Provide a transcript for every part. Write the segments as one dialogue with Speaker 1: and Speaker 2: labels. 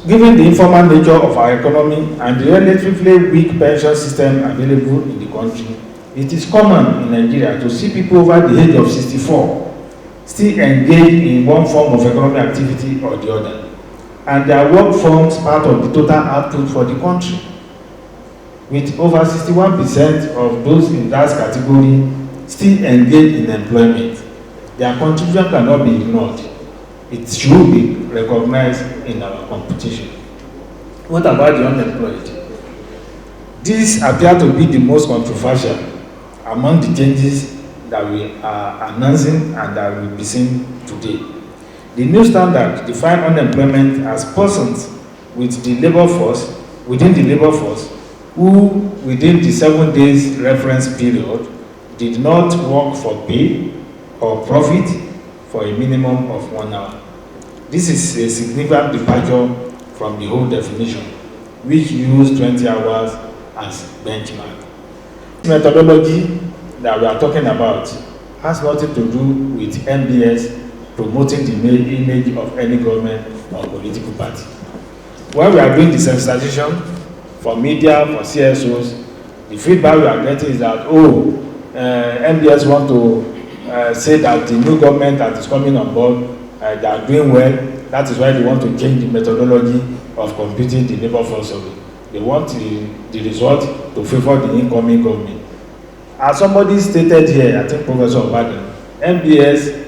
Speaker 1: Given the informal nature of our economy and the relatively weak pension system available in the country, it is common in Nigeria to see people over the age of 64 still engaged in one form of economic activity or the other, and their work forms part of the total output for the country. With over 61% of those in that category still engaged in employment, their contribution cannot be ignored. It should be recognized in our competition. What about the unemployed? These appear to be the most controversial among the changes that we are announcing and that will be seen today. The new standard defines unemployment as persons with the labor force, within the labor force, who within the 7 days reference period did not work for pay or profit for a minimum of 1 hour. This is a significant departure from the whole definition, which used 20 hours as benchmark. The methodology that we are talking about has nothing to do with NBS promoting the image of any government or political party. When we are doing the sensitization for media, for CSOs, the feedback we are getting is that, NBS want to say that the new government that is coming on board, they are doing well. That is why they want to change the methodology of computing the labor force survey. They want the result to favor the incoming government. As somebody stated here, I think Professor Obadan, NBS,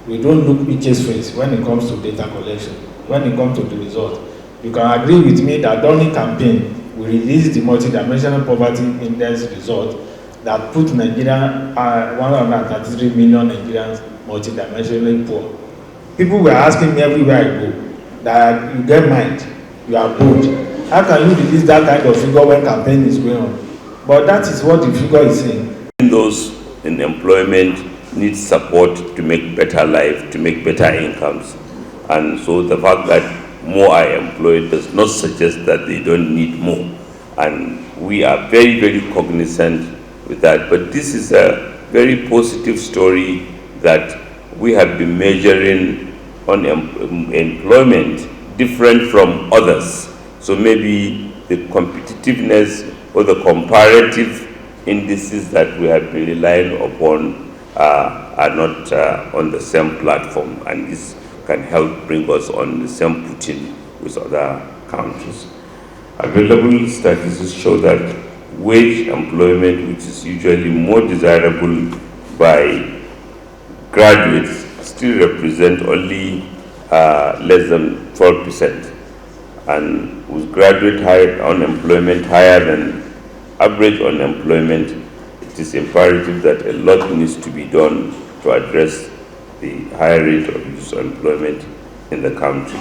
Speaker 1: we don't look each's face when it comes to data collection, when it comes to the result. You can agree with me that during campaign, we released the multidimensional poverty index result that put Nigeria, 133 million Nigerians multidimensionally poor. People were asking me everywhere I go that you get mind, you are bold. How can you release that kind of figure when campaign is going on? But that is what the figure is saying.
Speaker 2: Those in employment need support to make better life, to make better incomes. And so the fact that more are employed does not suggest that they don't need more. And we are very, very cognizant with that. But this is a very positive story that we have been measuring on employment different from others. So maybe the competitiveness or the comparative indices that we have been relying upon are not on the same platform, and this can help bring us on the same footing with other countries. Available statistics show that wage employment, which is usually more desirable by graduates, still represent only less than 12%. And with graduate unemployment higher than average unemployment, it is imperative that a lot needs to be done to address the higher rate of youth employment in the country.